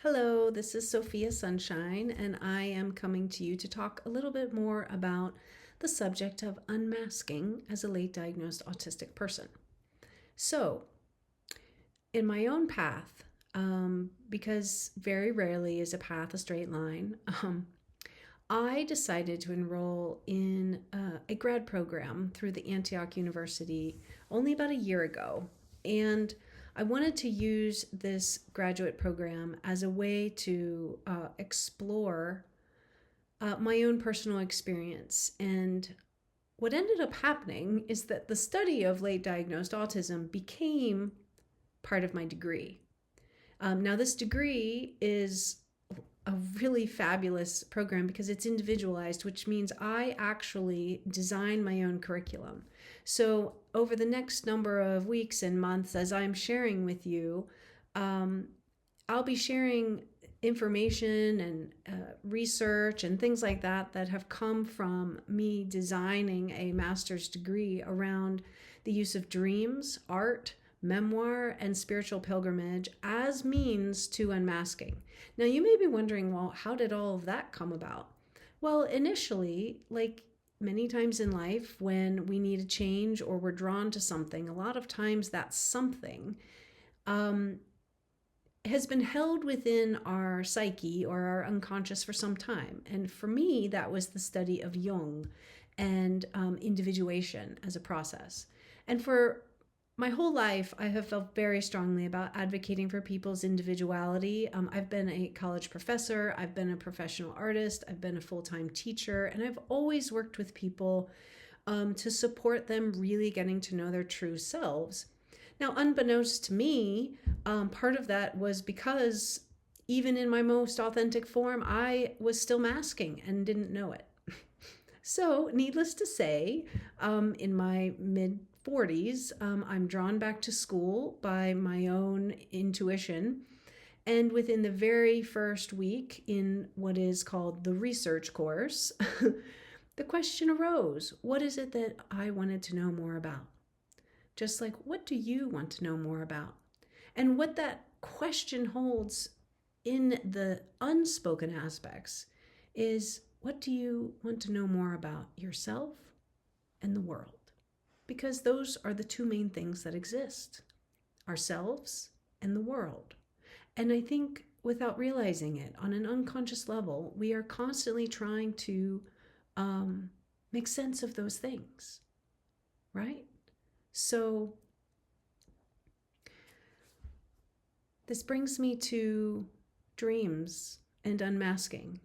Hello, this is Sofia Sunshine, and I am coming to you to talk a little bit more about the subject of unmasking as a late diagnosed autistic person. So, in my own path, because very rarely is a path a straight line, I decided to enroll in a grad program through the Antioch University only about a year ago. And I wanted to use this graduate program as a way to explore my own personal experience. And what ended up happening is that the study of late diagnosed autism became part of my degree. Now, this degree is a really fabulous program because it's individualized, which means I actually design my own curriculum. So over the next number of weeks and months, as I'm sharing with you, I'll be sharing information and research and things like that that have come from me designing a master's degree around the use of dreams, art, memoir, and spiritual pilgrimage as means to unmasking. Now, you may be wondering, well, how did all of that come about? Well, initially, like many times in life, when we need a change or we're drawn to something, a lot of times that something has been held within our psyche or our unconscious for some time. And for me, that was the study of Jung and individuation as a process. And for my whole life, I have felt very strongly about advocating for people's individuality. I've been a college professor, I've been a professional artist, I've been a full-time teacher, and I've always worked with people to support them really getting to know their true selves. Now, unbeknownst to me, part of that was because even in my most authentic form, I was still masking and didn't know it. So, needless to say, in my mid 40s, I'm drawn back to school by my own intuition. And within the very first week in what is called the research course, the question arose, what is it that I wanted to know more about? Just like, what do you want to know more about? And what that question holds in the unspoken aspects is, what do you want to know more about yourself and the world? Because those are the two main things that exist, ourselves and the world. And I think without realizing it, on an unconscious level, we are constantly trying to make sense of those things, right? So this brings me to dreams and unmasking.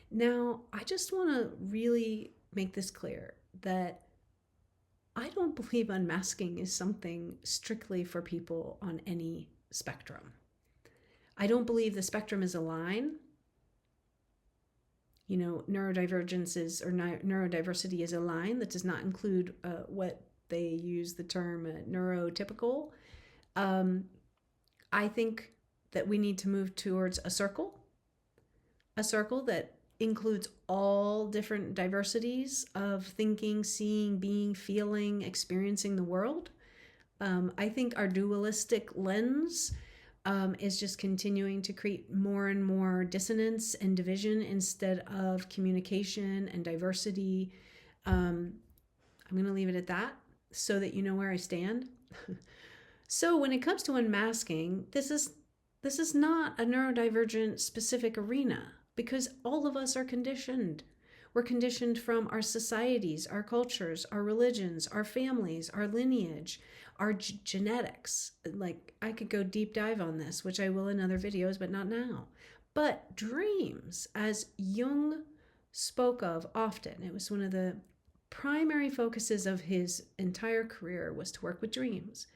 Now, I just want to really make this clear that I don't believe unmasking is something strictly for people on any spectrum. I don't believe the spectrum is a line. You know, neurodivergences or neurodiversity is a line that does not include what they use the term neurotypical. I think that we need to move towards a circle that includes all different diversities of thinking, seeing, being, feeling, experiencing the world. I think our dualistic lens is just continuing to create more and more dissonance and division instead of communication and diversity. I'm going to leave it at that so that you know where I stand. So when it comes to unmasking, this is not a neurodivergent specific arena, because all of us are conditioned. We're conditioned from our societies, our cultures, our religions, our families, our lineage, our genetics. Like, I could go deep dive on this, which I will in other videos, but not now. But dreams, as Jung spoke of often, it was one of the primary focuses of his entire career was to work with dreams.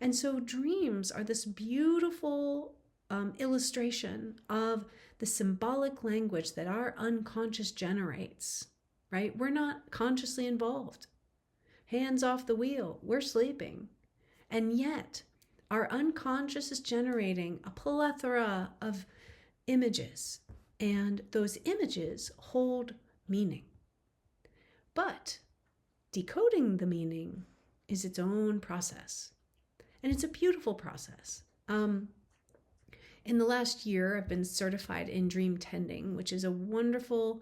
And so dreams are this beautiful illustration of the symbolic language that our unconscious generates, right? We're not consciously involved. Hands off the wheel, we're sleeping. And yet, our unconscious is generating a plethora of images, and those images hold meaning. But decoding the meaning is its own process, and it's a beautiful process. In the last year, I've been certified in dream tending, which is a wonderful,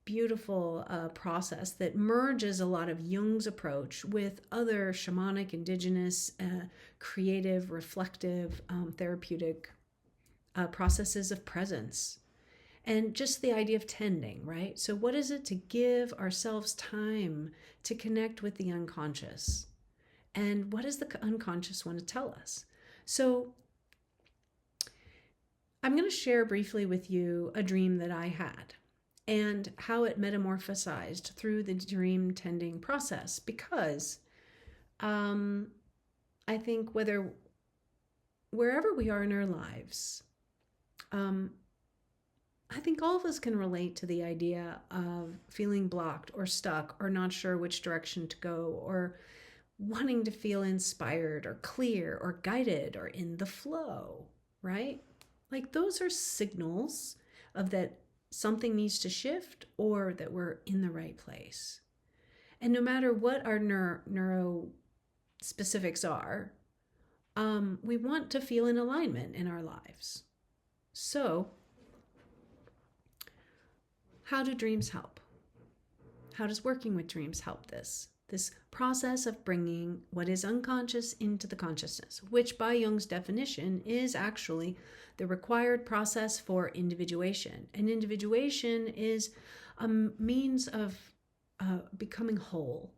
beautiful process that merges a lot of Jung's approach with other shamanic, indigenous, creative, reflective, therapeutic processes of presence. And just the idea of tending, right? So, what is it to give ourselves time to connect with the unconscious? And what does the unconscious want to tell us? So, I'm going to share briefly with you a dream that I had and how it metamorphosized through the dream tending process, because I think wherever we are in our lives, I think all of us can relate to the idea of feeling blocked or stuck or not sure which direction to go, or wanting to feel inspired or clear or guided or in the flow, right? Like those are signals of that something needs to shift or that we're in the right place. And no matter what our neuro specifics are, we want to feel in alignment in our lives. So, how do dreams help? How does working with dreams help this? This process of bringing what is unconscious into the consciousness, which by Jung's definition is actually the required process for individuation. And individuation is a means of becoming whole.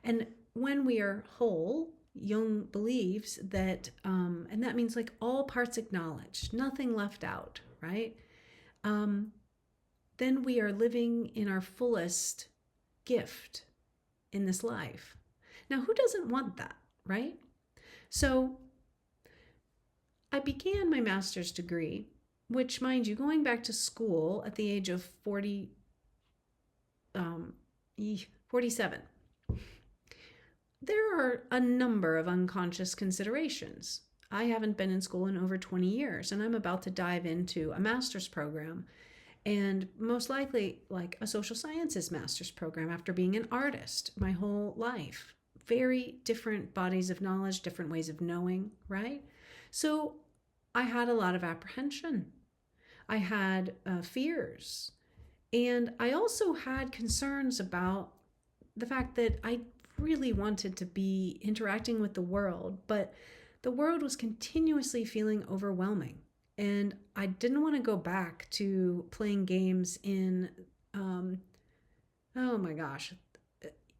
And when we are whole, Jung believes that, and that means like all parts acknowledged, nothing left out, right? Then we are living in our fullest gift in this life. Now, who doesn't want that, right? So I began my master's degree, which, mind you, going back to school at the age of 47, there are a number of unconscious considerations. I haven't been in school in over 20 years, and I'm about to dive into a master's program, and most likely like a social sciences master's program after being an artist my whole life. Very different bodies of knowledge, different ways of knowing, right? So I had a lot of apprehension. I had fears. And I also had concerns about the fact that I really wanted to be interacting with the world, but the world was continuously feeling overwhelming. And I didn't want to go back to playing games in, oh my gosh,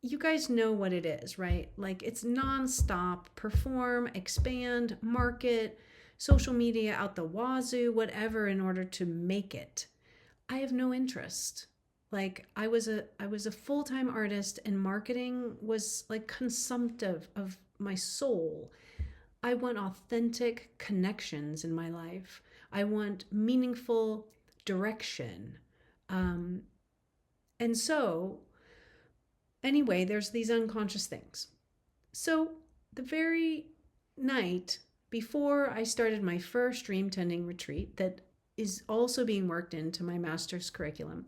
you guys know what it is, right? Like it's nonstop, perform, expand, market, social media out the wazoo, whatever, in order to make it. I have no interest. Like I was a full-time artist, and marketing was like consumptive of my soul. I want authentic connections in my life. I want meaningful direction. And so, anyway, there's these unconscious things. So, the very night before I started my first dream tending retreat, that is also being worked into my master's curriculum,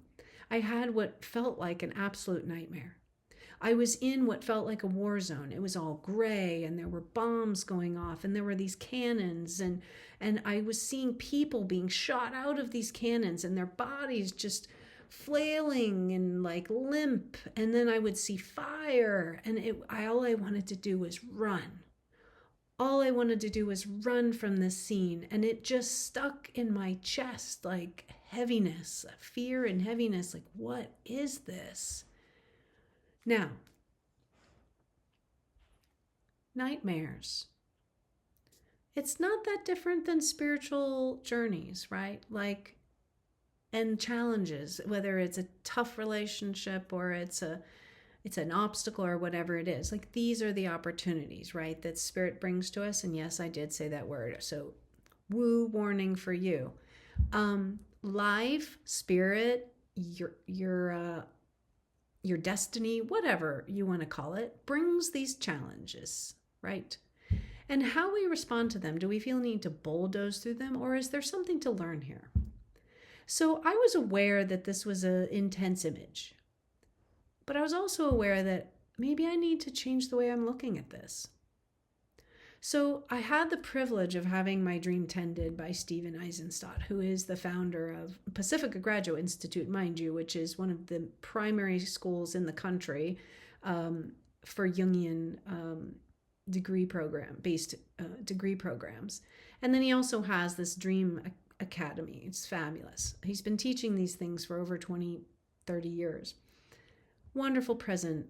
I had what felt like an absolute nightmare. I was in what felt like a war zone. It was all gray, and there were bombs going off, and there were these cannons, and I was seeing people being shot out of these cannons and their bodies just flailing and like limp. And then I would see fire, and all I wanted to do was run. All I wanted to do was run from this scene, and it just stuck in my chest like heaviness, fear and heaviness. Like, what is this? Now, nightmares. It's not that different than spiritual journeys, right? Like, and challenges, whether it's a tough relationship or it's an obstacle or whatever it is. Like, these are the opportunities, right, that spirit brings to us. And yes, I did say that word. So, woo warning for you. Life, spirit, your destiny, whatever you want to call it, brings these challenges, right? And how we respond to them, do we feel a need to bulldoze through them, or is there something to learn here? So I was aware that this was an intense image, but I was also aware that maybe I need to change the way I'm looking at this. So I had the privilege of having my dream tended by Stephen Eisenstadt, who is the founder of Pacifica Graduate Institute, mind you, which is one of the primary schools in the country for Jungian based degree programs. And then he also has this Dream Academy. It's fabulous. He's been teaching these things for over 20, 30 years. Wonderful present,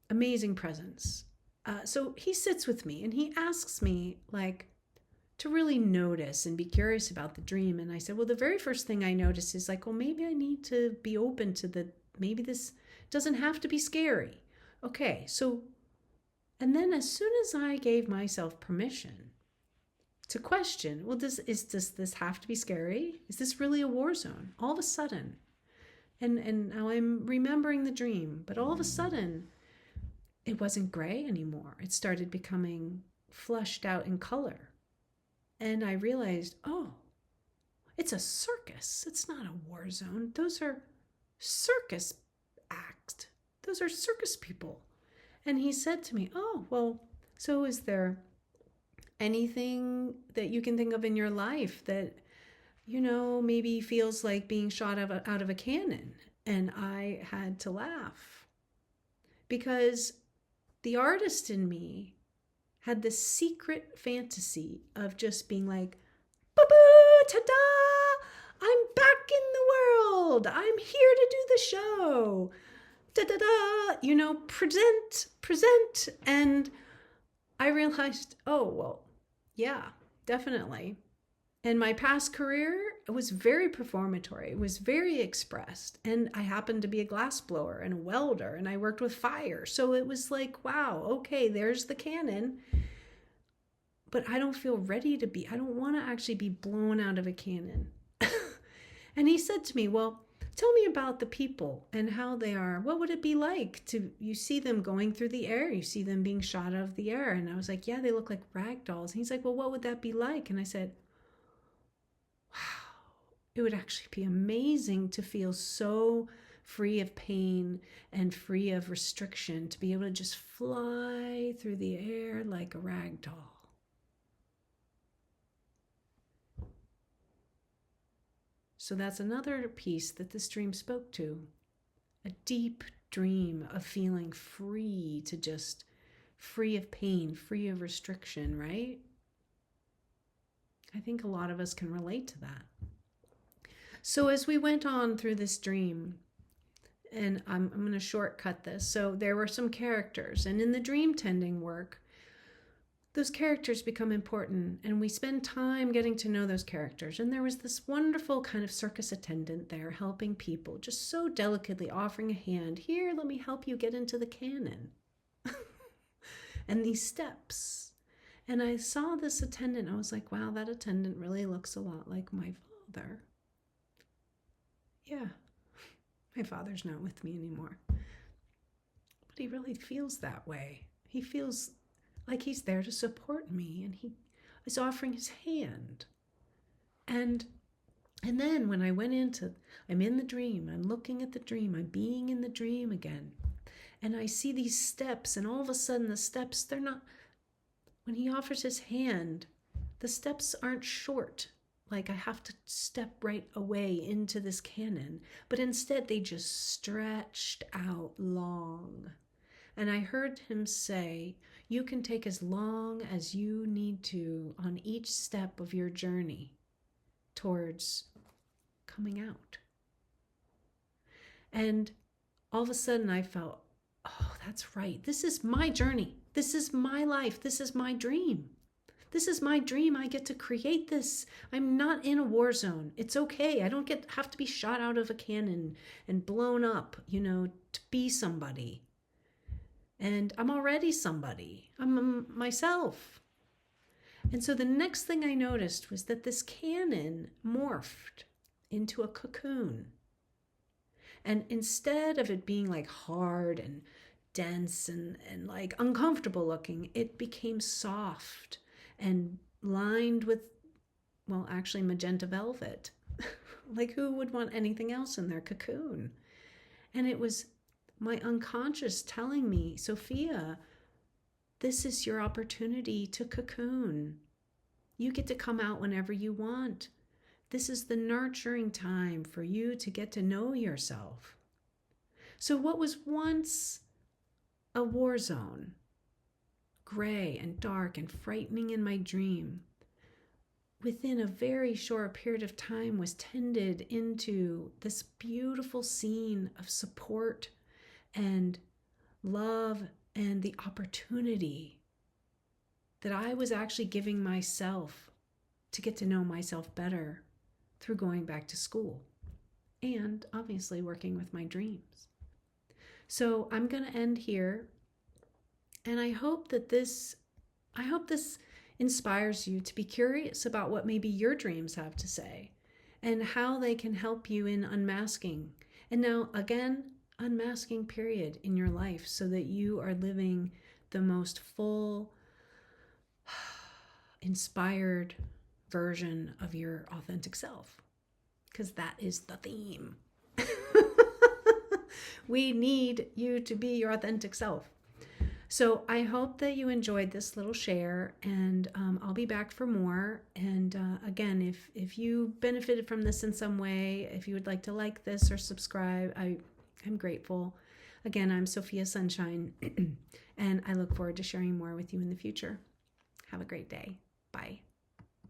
amazing presence. So he sits with me and he asks me like to really notice and be curious about the dream. And I said, well, the very first thing I noticed is like, well, maybe I need to be open to maybe this doesn't have to be scary. Okay, so, and then as soon as I gave myself permission to question, well, does this have to be scary? Is this really a war zone? All of a sudden, and now I'm remembering the dream, but all of a sudden, it wasn't gray anymore. It started becoming flushed out in color. And I realized, oh, it's a circus. It's not a war zone. Those are circus acts. Those are circus people. And he said to me, oh, well, so is there anything that you can think of in your life that, maybe feels like being shot out of a cannon? And I had to laugh because the artist in me had this secret fantasy of just being like, ba-boo, ta-da, I'm back in the world. I'm here to do the show. Da-da-da, present. And I realized, oh, well, yeah, definitely. And my past career was very performatory. It was very expressed. And I happened to be a glassblower and a welder, and I worked with fire. So it was like, wow, okay, there's the cannon. But I don't feel ready I don't want to actually be blown out of a cannon. And he said to me, well, tell me about the people and how they are. What would it be like you see them going through the air? You see them being shot out of the air. And I was like, yeah, they look like rag dolls. And he's like, well, what would that be like? And I said, wow, it would actually be amazing to feel so free of pain and free of restriction, to be able to just fly through the air like a rag doll. So that's another piece that this dream spoke to. A deep dream of feeling free free of pain, free of restriction, right? I think a lot of us can relate to that. So as we went on through this dream, and I'm going to shortcut this. So there were some characters, and in the dream tending work, those characters become important, and we spend time getting to know those characters. And there was this wonderful kind of circus attendant there helping people, just so delicately offering a hand. Here, let me help you get into the cannon. And these steps. And I saw this attendant. I was like, wow, that attendant really looks a lot like my father. Yeah, my father's not with me anymore. But he really feels that way. He feels like he's there to support me, and he is offering his hand. And then when I went I'm in the dream, I'm looking at the dream, I'm being in the dream again. And I see these steps, and all of a sudden the steps, when he offers his hand, the steps aren't short, like I have to step right away into this cannon, but instead they just stretched out long. And I heard him say, you can take as long as you need to on each step of your journey towards coming out. And all of a sudden I felt, oh, that's right. This is my journey. This is my life. This is my dream. This is my dream. I get to create this. I'm not in a war zone. It's okay. I don't have to be shot out of a cannon and blown up, to be somebody. And I'm already somebody. I'm myself. And so the next thing I noticed was that this cannon morphed into a cocoon. And instead of it being like hard and dense and like uncomfortable looking, it became soft and lined with, well, actually magenta velvet. Like who would want anything else in their cocoon? And it was my unconscious telling me, Sophia, This is your opportunity to cocoon. You get to come out whenever you want. This is the nurturing time for you to get to know yourself. So what was once a war zone, gray and dark and frightening in my dream, within a very short period of time was tended into this beautiful scene of support and love and the opportunity that I was actually giving myself to get to know myself better through going back to school and obviously working with my dreams. So I'm going to end here, and I hope this inspires you to be curious about what maybe your dreams have to say and how they can help you in unmasking. And now, again, unmasking period in your life so that you are living the most full, inspired version of your authentic self, because that is the theme. We need you to be your authentic self. So I hope that you enjoyed this little share, and I'll be back for more. And again, if you benefited from this in some way, if you would like to like this or subscribe, I'm grateful. Again, I'm Sofia Sunshine, and I look forward to sharing more with you in the future. Have a great day. Bye.